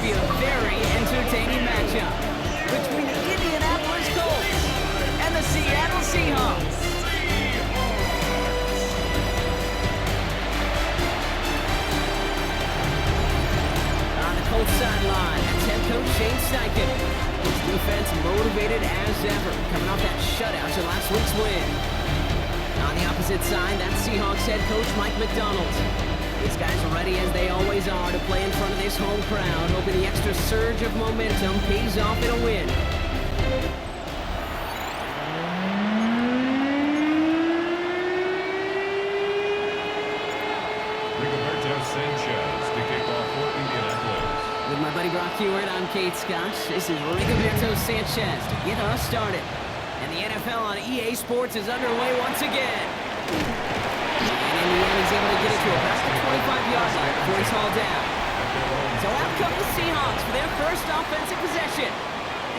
be a very entertaining matchup between the Indianapolis Colts and the Seattle Seahawks. On the Colts sideline, that's head coach Shane Steichen. His defense motivated as ever, coming off that shutout to last week's win. On the opposite side, that's Seahawks head coach Mike McDonald. These guys are ready, as they always are, to play in front of this home crowd, hoping the extra surge of momentum pays off in a win. With my buddy Brock Hewitt, I'm Kate Scott. This is Rigoberto Sanchez to get us started. And the NFL on EA Sports is underway once again. And in the end, he's able to get it to about the 25-yard line before he's hauled down. So out come the Seahawks for their first offensive possession.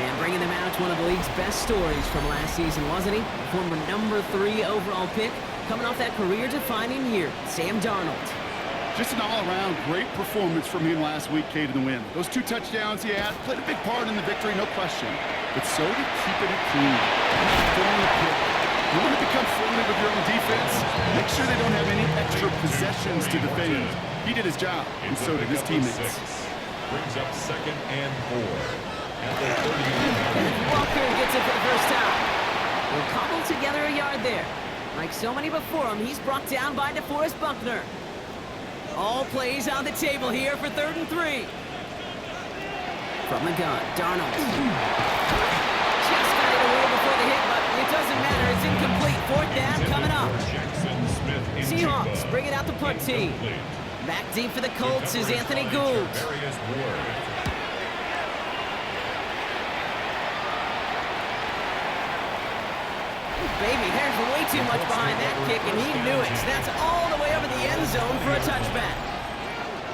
And bringing them out, one of the league's best stories from last season, wasn't he? Former number 3 overall pick, coming off that career-defining year, Sam Darnold. Just an all-around great performance from him last week, Kate, in the win. Those 2 touchdowns he had played a big part in the victory, no question. But so did keeping it clean. Throwing the pick. You want to become fluent with your own defense? Make sure they don't have any extra possessions to defend. He did his job, and so did his teammates. Brings up 2nd and 4. Walker gets it for the first time. They'll cobble together a yard there. Like so many before him, he's brought down by DeForest Buckner. All plays on the table here for 3rd and 3. From the gun, Darnold. Just got it away before the hit, but it doesn't matter. It's incomplete. 4th down coming up. Seahawks bring it out the punt team. Back deep for the Colts is Anthony Gould. Baby, there's way too much behind that kick, and he knew it. That's all the way over the end zone for a touchback.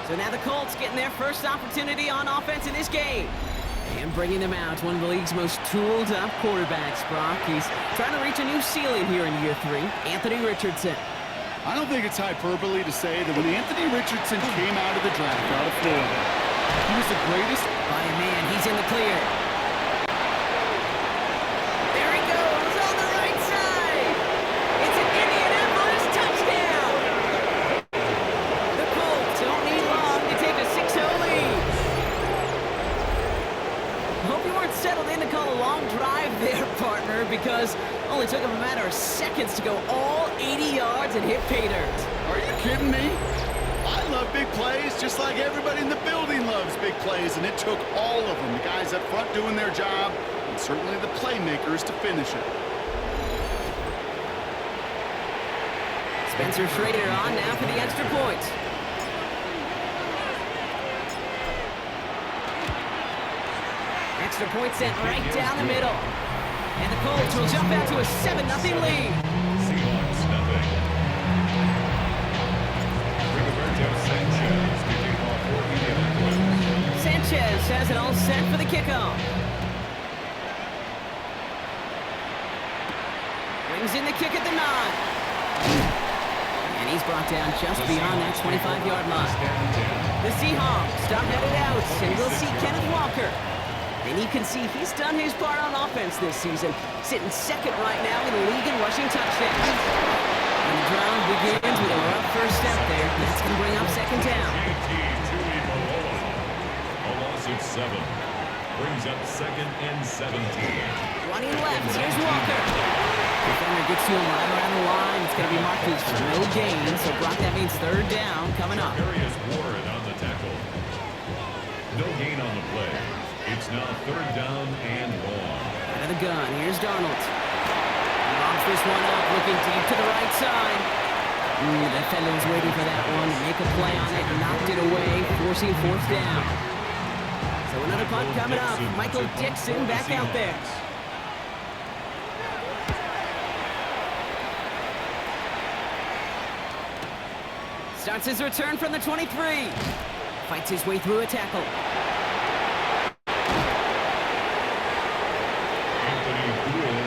So now the Colts getting their first opportunity on offense in this game. And bringing them out, one of the league's most tooled-up quarterbacks, Brock. He's trying to reach a new ceiling here in year 3. Anthony Richardson. I don't think it's hyperbole to say that when Anthony Richardson came out of the draft out of Florida, he was the greatest. By a man, he's in the clear. There he goes on the right side. It's an Indianapolis touchdown. The Colts don't need long to take a 6-0 lead. Hope you weren't settled in to call a long drive there, partner, because it only took him a matter of seconds to go all 80 yards and hit pay dirt. Are you kidding me? I love big plays, just like everybody in the building loves big plays, and it took all of them, the guys up front doing their job, and certainly the playmakers to finish it. Spencer Schrader on now for the extra point. Extra point sent right down the middle. And the Colts will jump out to a 7-0 lead. Seahawks nothing. Rigoberto Sanchez kicking off for Indianapolis. Sanchez has it all set for the kickoff. Brings in the kick at the 9. And he's brought down just beyond that 25-yard line. The Seahawks stop headed out, and we'll see Kenneth Walker. And you can see he's done his part on offense this season, sitting 2nd right now in the league in rushing touchdowns. And the drive begins with a rough first step there. That's going to bring up 2nd down. A loss of 7. Brings up 2nd and 17. Running left, here's Walker. Defender gets to him right around the line. It's going to be marked as no gain, so Brock, that means 3rd down coming up. Darius Ward on the tackle. No gain on the play. It's now 3rd down and long. Out of the gun, here's Darnold. He lobs this one up, looking deep to the right side. The defender was waiting for that one to make a play on it, knocked it away, forcing 4th down. So another punt coming up. Michael Dixon back out there. Starts his return from the 23. Fights his way through a tackle.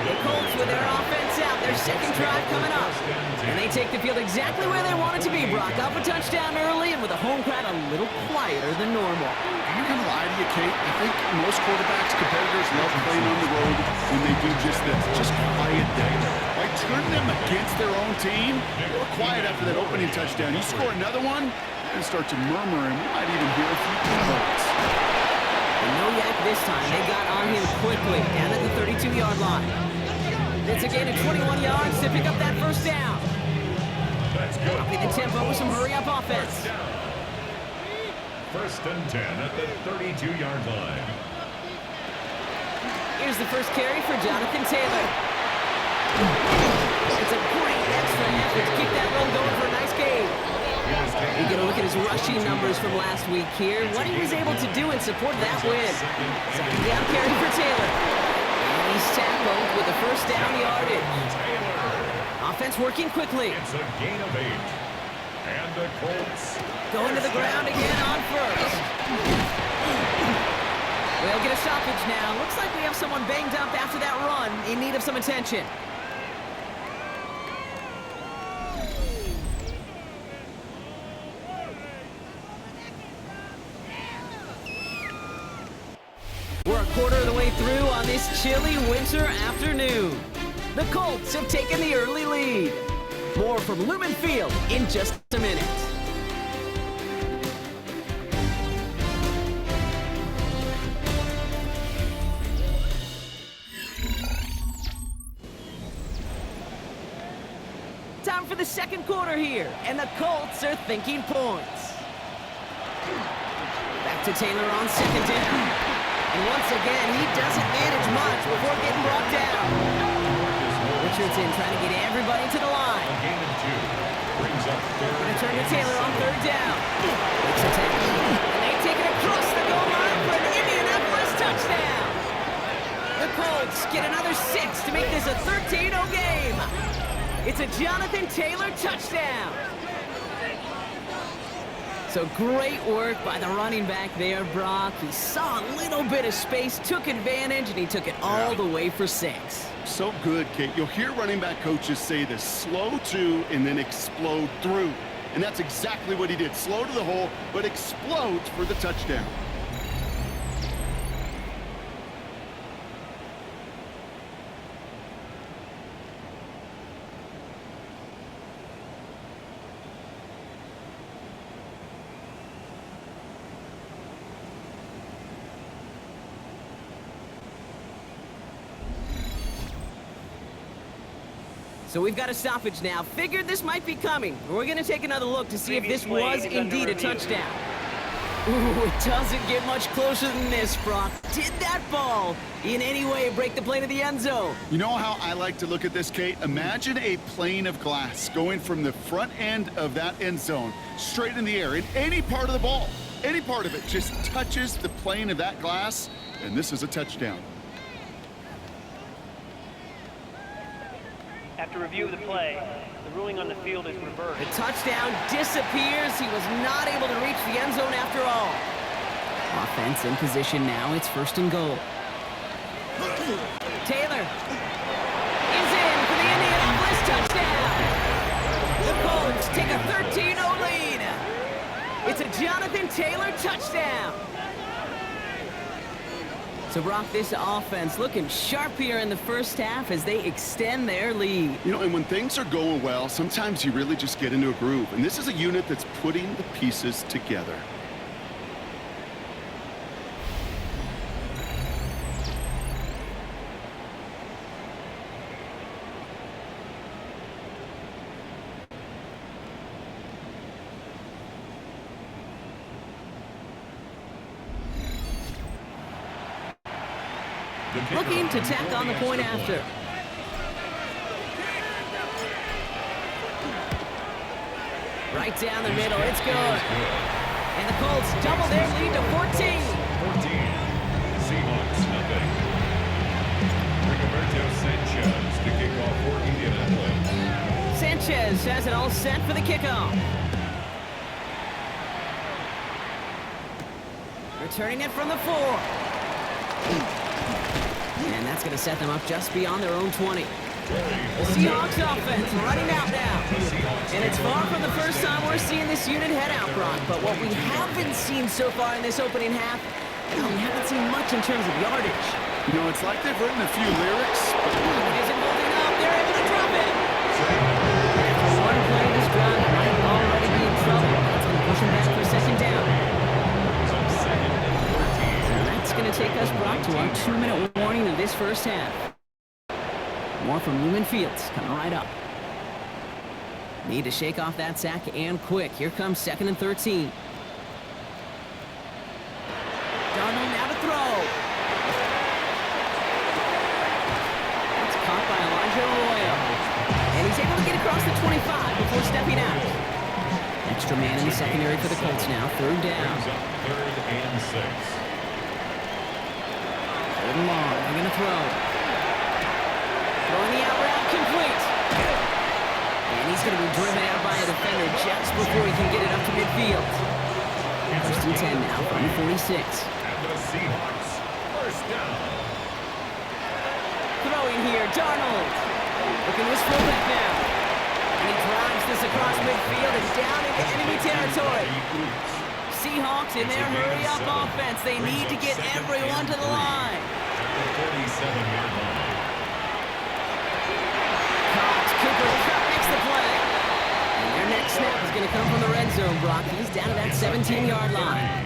The Colts with their offense out. They're second drive coming up. And they take the field exactly where they want it to be, Brock. Up a touchdown early and with a home crowd a little quieter than normal. I'm not going to lie to you, Kate. I think most quarterbacks, competitors love playing on the road when they do just this. Just quiet day. By turning them against their own team, they were quiet after that opening touchdown. You score another one, and start to murmur, and we might even hear a few complaints. No yak this time. They got on him quickly, down at the 32-yard line. It's a gain of 21 yards to pick up that first down. That's good. Upping the tempo with some hurry-up offense. First and 10 at the 32-yard line. Here's the first carry for Jonathan Taylor. It's a great extra effort to keep that run going for a nice gain. You get a look at his rushing numbers from last week here. What he was able to do in support of that win. Second down carry for Taylor. And he's tackled with the first down yardage. Offense working quickly. It's a gain of 8. And the Colts going to the ground again on first. We'll get a stoppage now. Looks like we have someone banged up after that run in need of some attention. We're a quarter of the way through on this chilly winter afternoon. The Colts have taken the early lead. More from Lumen Field in just a minute. Time for the second quarter here, and the Colts are thinking points. Back to Taylor on second down. And once again, he doesn't manage much before getting brought down. Richardson trying to get everybody to the line. gain of 2. Brings up third. Going to turn to Taylor on third down. Makes a tackle. And they take it across the goal line for an Indianapolis touchdown. The Colts get another 6 to make this a 13-0 game. It's a Jonathan Taylor touchdown. So great work by the running back there, Brock. He saw a little bit of space, took advantage, and he took it all the way for 6. So good, Kate. You'll hear running back coaches say this: slow to and then explode through. And that's exactly what he did. Slow to the hole, but explodes for the touchdown. So we've got a stoppage now. Figured this might be coming. We're going to take another look to see if this was indeed a touchdown. Ooh, it doesn't get much closer than this, Brock. Did that ball in any way break the plane of the end zone? You know how I like to look at this, Kate? Imagine a plane of glass going from the front end of that end zone straight in the air. And any part of the ball, any part of it just touches the plane of that glass, and this is a touchdown. After review of the play, the ruling on the field is reversed. The touchdown disappears. He was not able to reach the end zone after all. Offense in position now. It's first and goal. Taylor is in for the Indianapolis touchdown. The Colts take a 13-0 lead. It's a Jonathan Taylor touchdown. So, Brock, this offense looking sharp here in the first half as they extend their lead. You know, and when things are going well, sometimes you really just get into a groove. And this is a unit that's putting the pieces together. Looking to tack on the point after. Right down the middle, it's good. And the Colts double their lead to 14. 14. Seahawks, nothing. Rigoberto Sanchez to kick off for Indianapolis. Sanchez has it all set for the kickoff. Returning it from the 4. And that's going to set them up just beyond their own 20. The Seahawks offense running out now. And it's far from the first time we're seeing this unit head out, Brock. But what we haven't seen so far in this opening half, well, we haven't seen much in terms of yardage. You know, it's like they've written a few lyrics, but It isn't holding up. They're able to drop it. After one play this drive, they might already be in trouble. That's going to push them back for a second down. And that's going to take us, Brock, to our 2-minute warning of this first half. More from Lumen Fields coming right up. Need to shake off that sack and quick. Here comes 2nd and 13. Darnold now to throw. That's caught by Elijah Arroyo. And he's able to get across the 25 before stepping out. Extra man in the secondary for the Colts now. 3rd down. 3rd and 6. 3rd and long. They're going to throw. Throwing the out route complete. And he's going to be driven out by a defender just before he can get it up to midfield. 1st and 10 now from the 46. And the Seahawks, 1st down. Throwing here, Darnold. Looking to his fullback now. And he drives this across midfield and down into enemy territory. Seahawks in their hurry-up offense. They need to get everyone to the line. At the 47-yard line. Cooper Cup makes the play. And their next snap is going to come from the red zone, Brock. He's down to that 17-yard line.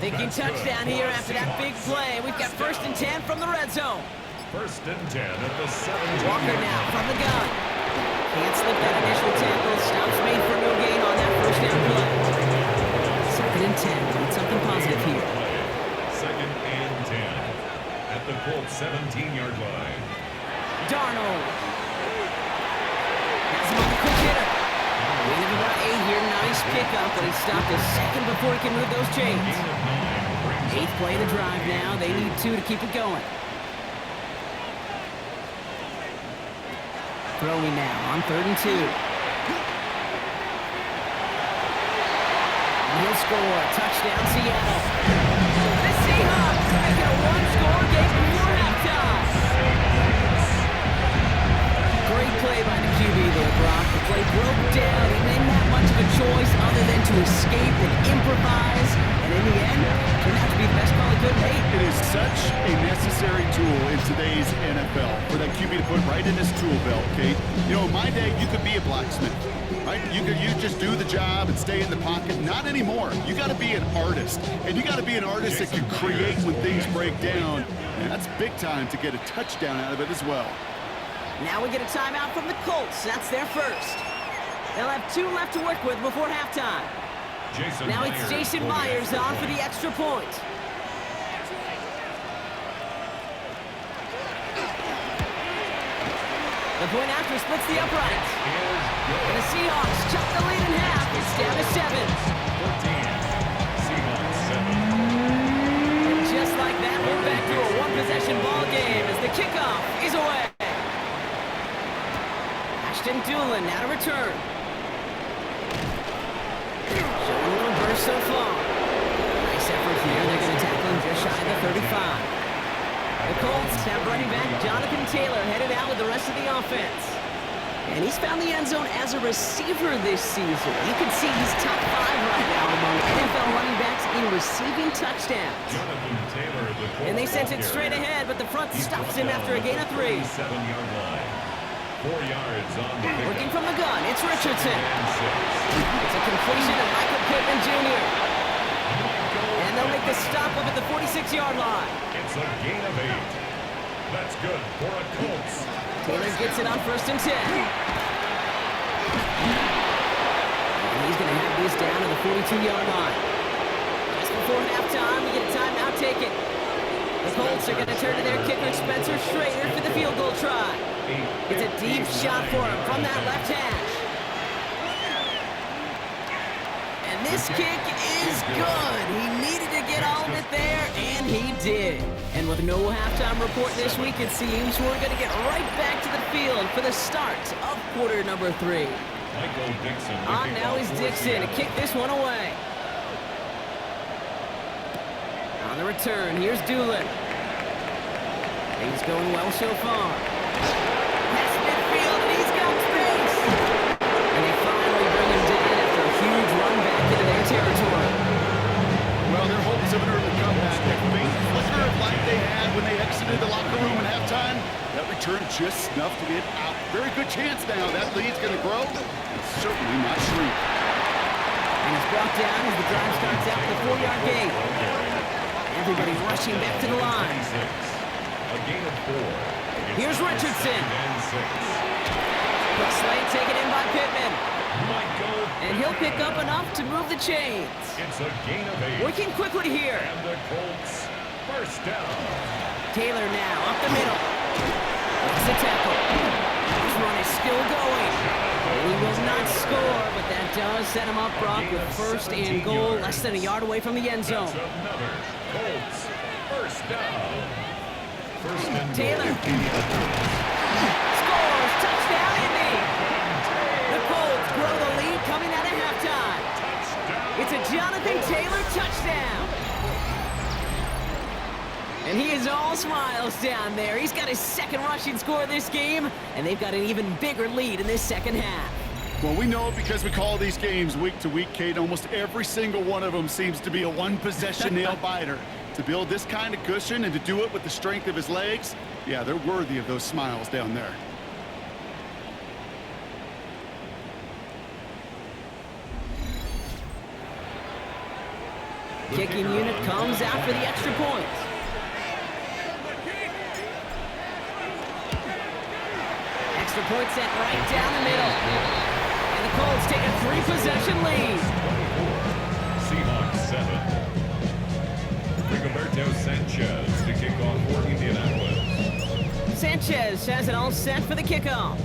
Thinking touchdown here after that big play. We've got 1st and 10 from the red zone. 1st and 10 at the 17. Walker now from the gun. Can't slip that initial tackle. Stops made for no gain on that 1st down play. 2nd and 10. Need something positive here. 2nd and 10 at the Colts 17-yard line. Darnold. Has him on the quick hitter. Gain of about 8 here. Nice pickup, but he stopped a second before he can move those chains. 8th play of the drive now. They need 2 to keep it going. Throwing now on 3rd and 2. And he'll score. Touchdown, Seattle. The Seahawks make it a 1-score game before halftime. Great play by the QB there, Brock. The play broke down. He didn't have much of a choice other than to escape and improvise. And in the end, turned out to be the best call he could make. it is such a necessary tool in today's NFL for that QB to put right in his tool belt, Kate. You know, in my day, you could be a blacksmith, right? You just do the job and stay in the pocket. Not anymore. You got to be an artist, and you got to be an artist that can create when things break down. And that's big time to get a touchdown out of it as well. Now we get a timeout from the Colts. That's their first. They'll have 2 left to work with before halftime. Now it's Jason Myers on for the extra point. The point after splits the uprights. And the Seahawks chop the lead in half. It's down to 7. 14. Seahawks 7. And just like that, we're back to a one-possession ball game as the kickoff is away. Ashton Doolin now to return. Showing a little burst so far. Nice effort here. They're going to tackle him just shy of the 35. The Colts have running back Jonathan Taylor headed out with the rest of the offense. And he's found the end zone as a receiver this season. You can see he's top 5 right now among NFL running backs in receiving touchdowns. Jonathan Taylor, the Colts And they sent it ball straight carrier. ahead, but the front He's stops brought him down after a gain of 3. 7-yard line. 4 yards on the pickup. Working from the gun, it's Richardson. And 6. It's a completion to Michael Pittman Jr. And they'll make the stop up at the 46-yard line. It's a gain of 8. That's good for a Colts. Taylor gets it on 1st and 10. And he's going to have this down to the 42-yard line. Just before halftime, we get a timeout taken. The Colts are going to turn to their kicker, Spencer Schrader, for the field goal try. It's a deep shot for him from that left hash. And this kick is good. He needed to get all of it there, and he did. And with no halftime report this week, it seems we're going to get right back to the field for the start of quarter number 3. Michael Dixon. On now is Dixon to kick this one away. On the return, here's Doolin. Things going well so far. Pass exited the locker room at halftime. That return just snuffed it out. Very good chance now. That lead's going to grow. It's certainly not shrink. And he's brought down as the drive starts out the 4-yard gate. Everybody rushing back to the line. A gain of 4. Here's Richardson. And 6. Quick slate taken in by Pittman. Michael And he'll pick up enough to move the chains. It's a gain of 8. Working quickly here. And the Colts first down. Taylor now up the middle. That's the tackle. His run is still going. And he will not score, but that does set him up, Brock, with first and goal, less than a yard away from the end zone. That's another Colts first down. First and Taylor. goal. Scores. Touchdown, Indy. The Colts grow the lead coming out of halftime. It's a Jonathan Taylor touchdown. And he is all smiles down there. He's got his second rushing score this game, and they've got an even bigger lead in this second half. Well, we know it because we call these games week to week, Kate. Almost every single one of them seems to be a one-possession nail-biter. To build this kind of cushion and to do it with the strength of his legs, yeah, they're worthy of those smiles down there. Kicking unit comes out for the extra point. Extra point set right down the middle. And the Colts take a 3-possession lead. Seahawks 7. Rigoberto Sanchez to kick off for Indianapolis. Sanchez has it all set for the kickoff.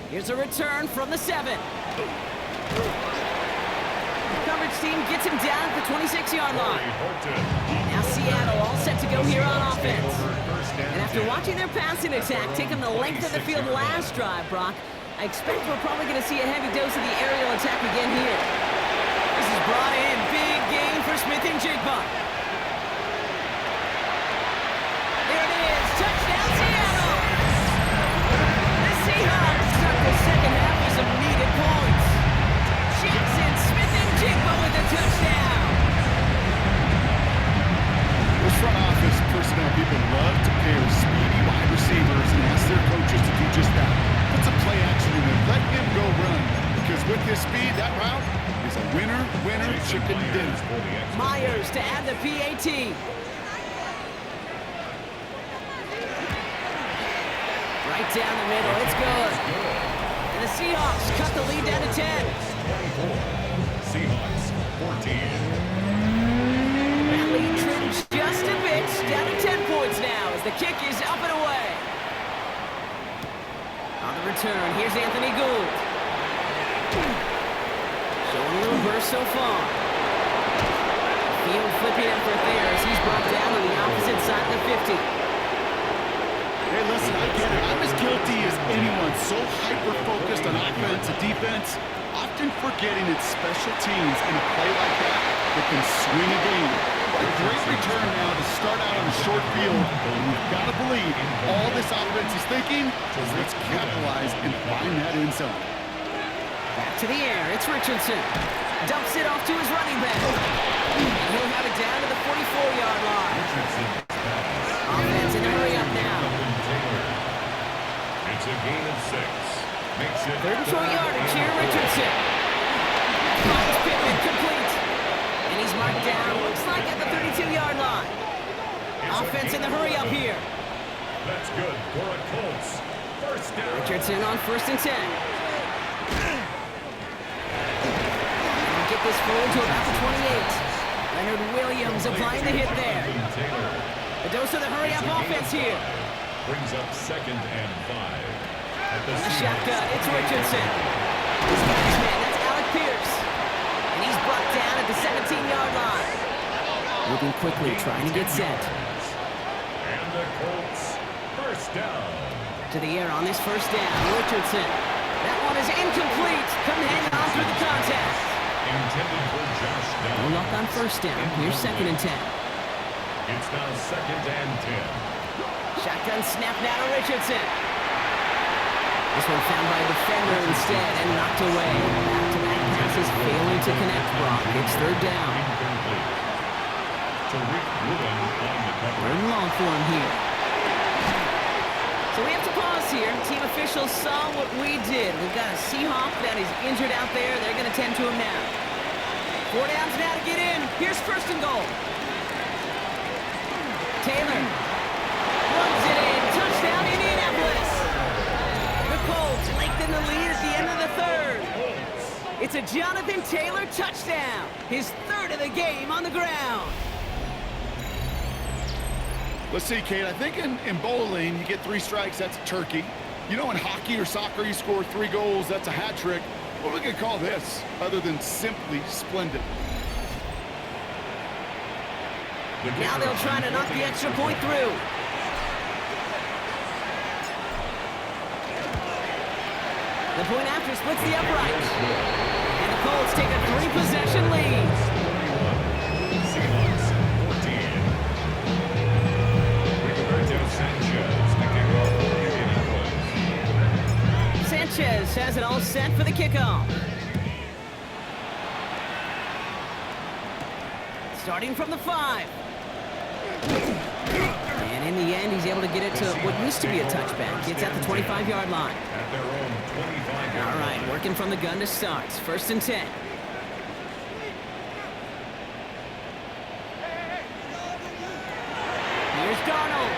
Here's a return from the 7. The coverage team gets him down at the 26-yard line. Now Seattle all set to go here on offense. And after watching their passing attack take them the length of the field last drive, Brock, I expect we're probably going to see a heavy dose of the aerial attack again here. This is brought in. Big gain for Smith and Jigba. There it is. Touchdown, Seattle. The Seahawks start the second half with some needed points. Jackson, Smith and Jigba with the touchdown. Those front office personnel people love to pair speedy wide receivers and ask their coaches to do just that. Put some play action in there. Let him go run. Because with his speed, that route is a winner, chicken dinner. Myers to add the PAT. Right down the middle. It's good. And the Seahawks cut the lead down to 10. 24. Seahawks 14. That lead trims just a bit. Down to 10 points now as the kick is up and away. On the return, here's Anthony Gould. Showing a little burst so far. Field flipping effort there as he's brought down on the opposite side of the 50. Hey, listen, I get it. I'm as guilty as anyone. So hyper-focused on offense and defense, often forgetting it's special teams in a play like that can swing a game. What a great return now to start out on a short field. And you've got to believe all this offense is thinking is let's capitalize and find that end zone. Back to the air, it's Richardson. Dumps it off to his running back. And he'll have it down to the 44-yard line. Offense in a hurry up now. It's a gain of 6. Makes it 3rd and short yardage here, Richardson. Finds Pittman complete. And he's marked down, looks like at the 32-yard line. Offense in the hurry up here. That's good for a Colts. First down. Richardson on 1st and 10. Get this forward to about the 28. Leonard Williams applying the hit there. A dose of the hurry-up offense here. Brings up 2nd and 5. At the A shotgun, it's Richardson. He's got his man, that's Alec Pierce. And he's brought down at the 17-yard line. Moving quickly, trying to get set. And the Colts first down. To the air on this first down, Richardson. That one is incomplete. Couldn't hang on through the contact. Intended for Josh No Down. luck on first down. Here's 2nd and 10. It's now 2nd and 10. Shotgun snap now to Richardson. This one found by a defender instead and knocked away. Back-to-back passes failing to connect, Brock. It's 3rd down. Incomplete. Tariq Woolen on the cover. Third and long for him here. So we have to pause here. Team officials saw what we did. We've got a Seahawk that is injured out there. They're going to tend to him now. 4 downs now to get in. Here's first and goal. Taylor runs it in. Touchdown, Indianapolis. The Colts lengthen the lead at the end of the third. It's a Jonathan Taylor touchdown. His third of the game on the ground. Let's see, Kate. I think in bowling, you get 3 strikes, that's a turkey. You know, in hockey or soccer, you score 3 goals, that's a hat trick. What we could call this, other than simply splendid? Now they'll try to knock the extra point through. The point after splits the uprights. And the Colts take a 3-possession lead. Seahawks 14. Sanchez to kick off for Indianapolis. Sanchez has it all set for the kickoff. Starting from the 5. And in the end, he's able to get it to what used to be a touchback. Gets at the 25-yard line. At their own 25-yard All right, line. working from the gun to start. First and 10. Here's Darnold.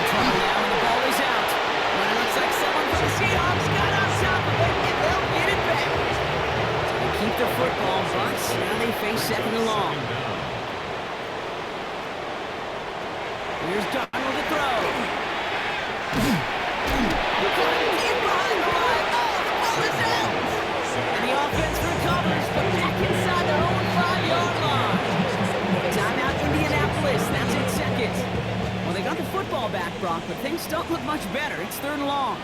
Trouble now, and the ball is out. But it looks like someone from the Seahawks got on top of it, and they'll get it back. So they keep the football, but now they face second and long. Here's Darnold to throw. And the offense recovers, but back inside their own 5-yard line. Timeout Indianapolis, that's in seconds. Well, they got the football back, Brock, but things don't look much better. It's third and long.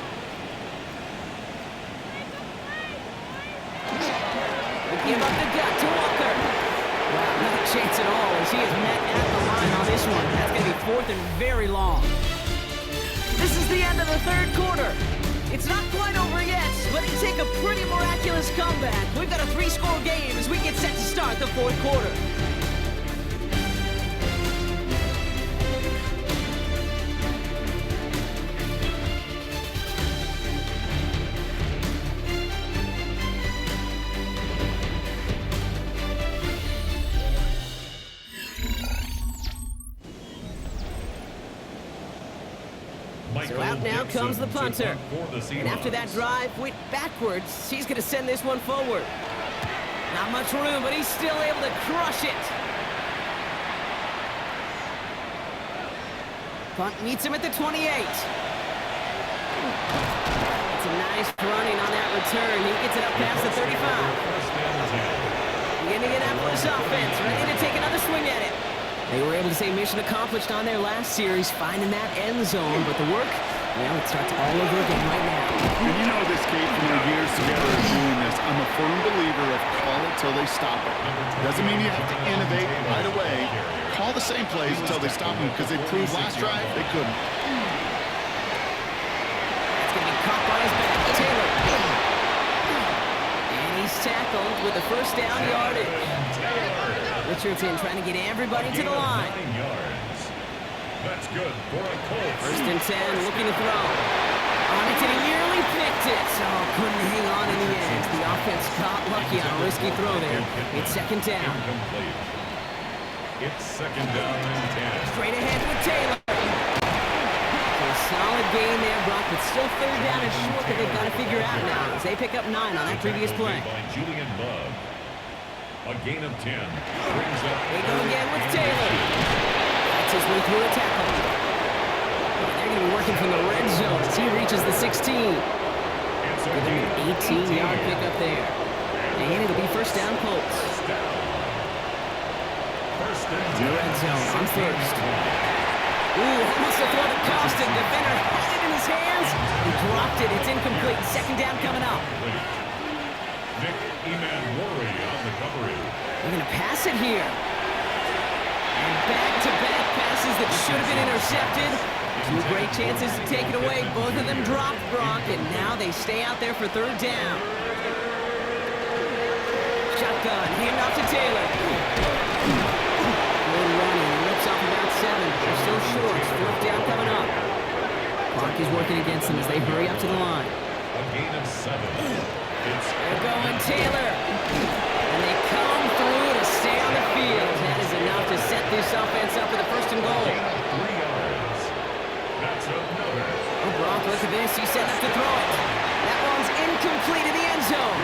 They give up the gut to Walker. Well, not a chance at all as he is met at the line on this one. That's going to be fourth and very long. This is the end of the third quarter. It's not quite over yet, but it take a pretty miraculous comeback. We've got a 3-score game as we get set to start the fourth quarter. So out now comes the punter. And after that drive went backwards, he's going to send this one forward. Not much room, but he's still able to crush it. Punt meets him at the 28. It's a nice running on that return. He gets it up past the 35. The Indianapolis offense ready to take another swing at it. They were able to say mission accomplished on their last series, finding that end zone, but the work, well, it starts all over again right now. And you know this, Kate, from our years together of doing this. I'm a firm believer of call it till they stop it. Doesn't mean you have to innovate right away. Call the same plays until they stop them, because they proved last drive they couldn't. That's going to be caught by his back. Taylor. And he's tackled with the first down yardage. Richardson trying to get everybody to the line. 9 yards. That's good for a Colts. First and 10, looking to throw. On it, and he nearly picked it. So couldn't hang on in the end. The offense got lucky on a risky throw there. It's second down. Incomplete. It's second down and 10. Straight ahead with Taylor. So a solid gain there, Brock, but still third down and short that they've got to figure out now as they pick up 9 on that previous play. By Julian Love. A gain of 10. Brings up. They go again with Taylor. That's his way through a tackle. And they're going to be working from the red zone as he reaches the 16. It's a Give him an 18-yard pickup there. And it'll be first down Colts. First down. First and The red zone on first. Ooh, almost a throw to Costin. Defender had it in his hands. He dropped it. It's incomplete. Second down coming up. Nick Eman-Worry on the coverage. They're going to pass it here. And back-to-back passes that should have been intercepted. 2 great chances to take it away. Both of them dropped, Brock, and now they stay out there for third down. Shotgun, hand off to Taylor. Seahawks. Fourth down coming up. Clock is working against them as they hurry up to the line. A gain of 7. They're going Taylor. And they come through to stay on the field. That is enough to set this offense up with a first and goal. 3 yards. That's another. Oh, Brock, look at this. He set up to throw it. That one's incomplete in the end zone.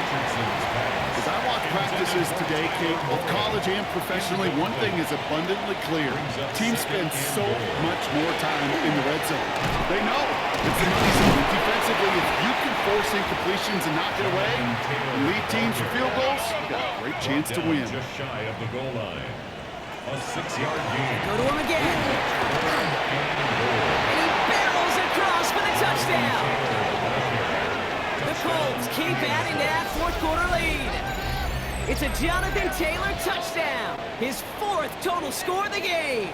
As I watch practices today, Kate, both college and professionally, one thing is abundantly clear. Teams spend so much more time in the red zone. They know it's the money zone. Defensively, if you can force incompletions and knock it away and lead teams for field goals, you've got a great chance to win. Just shy of the goal line. A 6-yard gain. Go to him again. And he barrels across for the touchdown. The Colts keep adding to that fourth quarter lead. It's a Jonathan Taylor touchdown. His 4th total score of the game.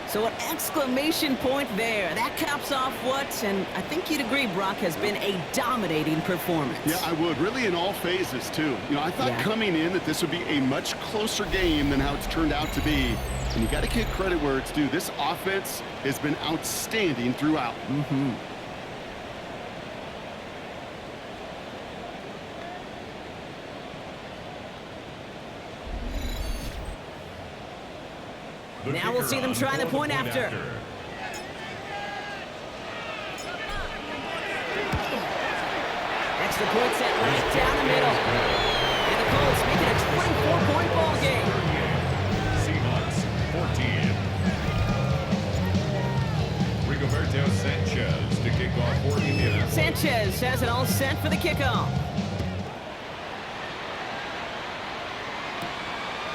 So an exclamation point there. That caps off what, and I think you'd agree, Brock, has been a dominating performance. Yeah, I would. Really in all phases, too. You know, I thought coming in that this would be a much closer game than how it's turned out to be. And you got to give credit where it's due. This offense has been outstanding throughout. Mm-hmm. Now we'll see them try the point after. Extra point set right down the middle. And the Colts make it a 24-point ball game. Seahawks 14. Rigoberto Sanchez to kick off for Indianapolis. Sanchez has it all set for the kickoff.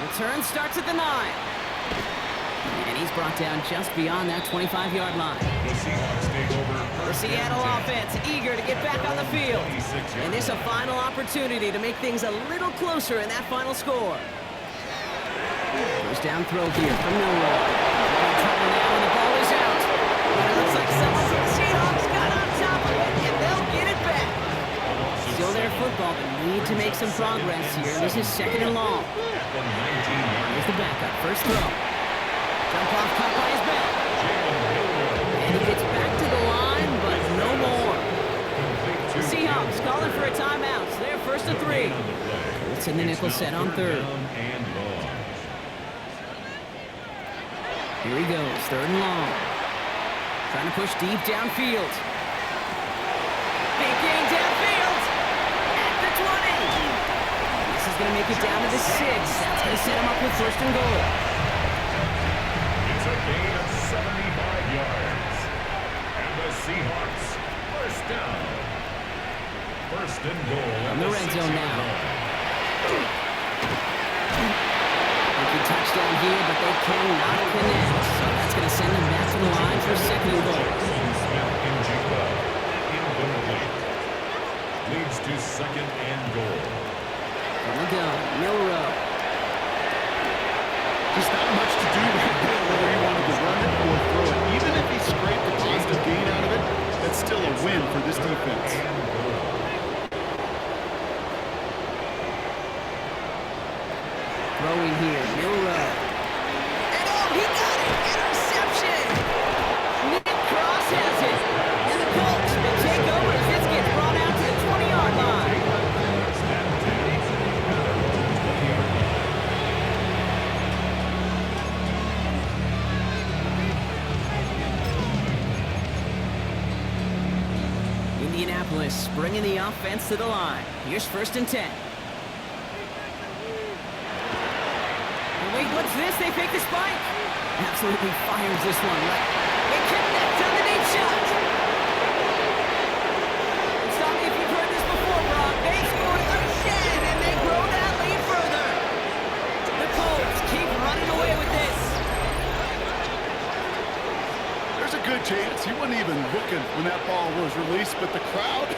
Return starts at the 9. And he's brought down just beyond that 25-yard line. The Seahawks take over. The Seattle offense eager to get back on the field. And this a final opportunity to make things a little closer in that final score. First down throw here from Milroe. In trouble now and the ball is out. But it looks like someone from the Seahawks got on top of it and they'll get it back. Still their football, but need to make some progress here. This is 2nd and long. Here's the backup. First throw. Jump off caught by his belt. And he gets back to the line, but no more. The Seahawks calling for a timeout. So they're 1st and 3. Colts in the nickel set on 3rd. Here he goes, 3rd and long. Trying to push deep downfield. Big gain downfield. At the 20. This is going to make it down to the 6. That's going to set him up with 1st and goal. It's a gain of 75 yards. And the Seahawks first down. 1st and goal. On the red zone now. Big touchdown here, but they cannot connect. So that's going to send them back to the line for 2nd and goal. Leads to 2nd and goal. On the gun, Milroe. Just not much to do right there, whether he wanted to run it or throw it. Even if he scraped a positive gain out of it, that's still a win for this defense. Throwing here, Milroe. And oh, he got it! Interception! Nick Cross has it. And the Colts will take over as this gets brought out to the 20-yard line. Indianapolis bringing the offense to the line. Here's 1st and 10. Wait, what's this? They fake the spike. Absolutely fires this one, right? They connect on the deep shot. And stop me if you've heard this before, Brock. They scored again, and they grow that lead further. The Colts keep running away with this. There's a good chance he wasn't even looking when that ball was released, but the crowd,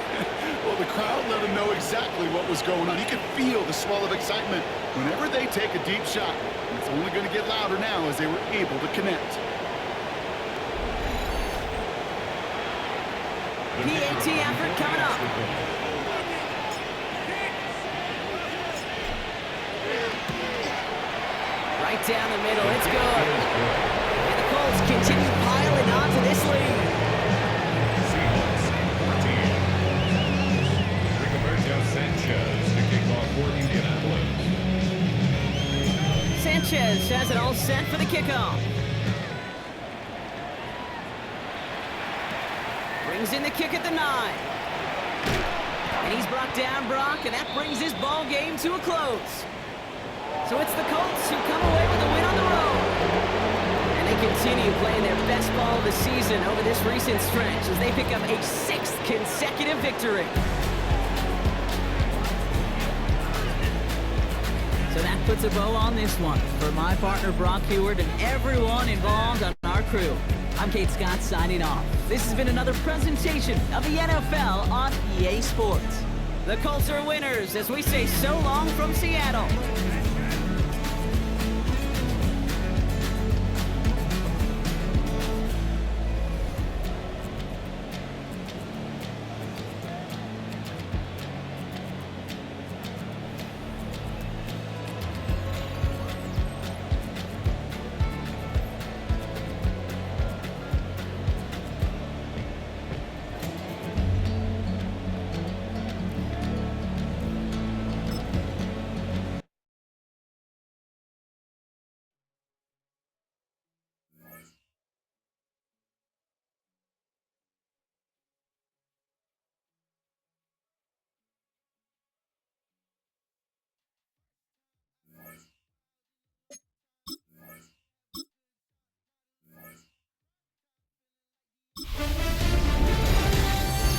well, the crowd let him know exactly what was going on. He could feel the swell of excitement whenever they take a deep shot. It's only going to get louder now as they were able to connect. PAT effort coming up. Right down the middle. It's good. Sanchez has it all set for the kickoff. Brings in the kick at the 9. And he's brought down Brock, and that brings his ball game to a close. So it's the Colts who come away with a win on the road. And they continue playing their best ball of the season over this recent stretch as they pick up a 6th consecutive victory. So that puts a bow on this one. For my partner Brock Heward and everyone involved on our crew, I'm Kate Scott signing off. This has been another presentation of the NFL on EA Sports. The Colts are winners as we say so long from Seattle.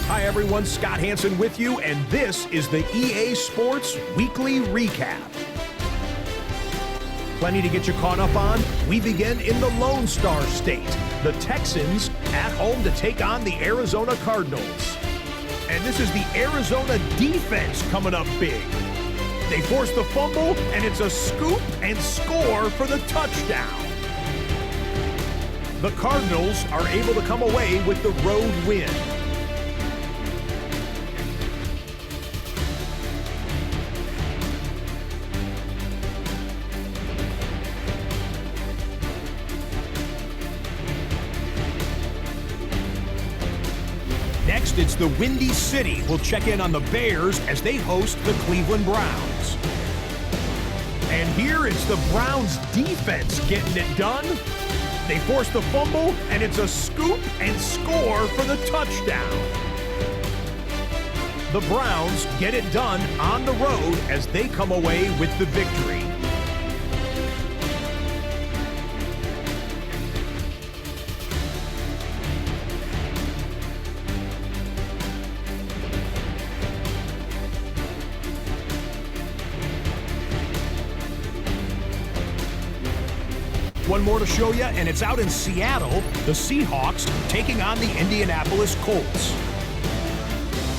Hi everyone, Scott Hansen with you, and this is the EA Sports Weekly Recap. Plenty to get you caught up on. We begin in the Lone Star State. The Texans at home to take on the Arizona Cardinals. And this is the Arizona defense coming up big. They force the fumble, and it's a scoop and score for the touchdown. The Cardinals are able to come away with the road win. Next, it's the Windy City. We'll check in on the Bears as they host the Cleveland Browns. And here it's the Browns defense getting it done. They force the fumble, and it's a scoop and score for the touchdown. The Browns get it done on the road as they come away with the victory. One more to show you, and it's out in Seattle, the Seahawks taking on the Indianapolis Colts.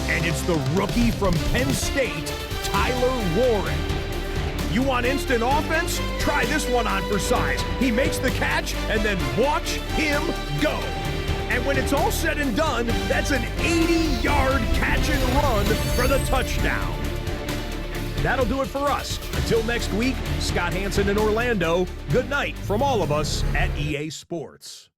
And it's the rookie from Penn State, Tyler Warren. You want instant offense? Try this one on for size. He makes the catch, and then watch him go. And when it's all said and done, that's an 80-yard catch and run for the touchdown. That'll do it for us. Until next week, Scott Hansen in Orlando, good night from all of us at EA Sports.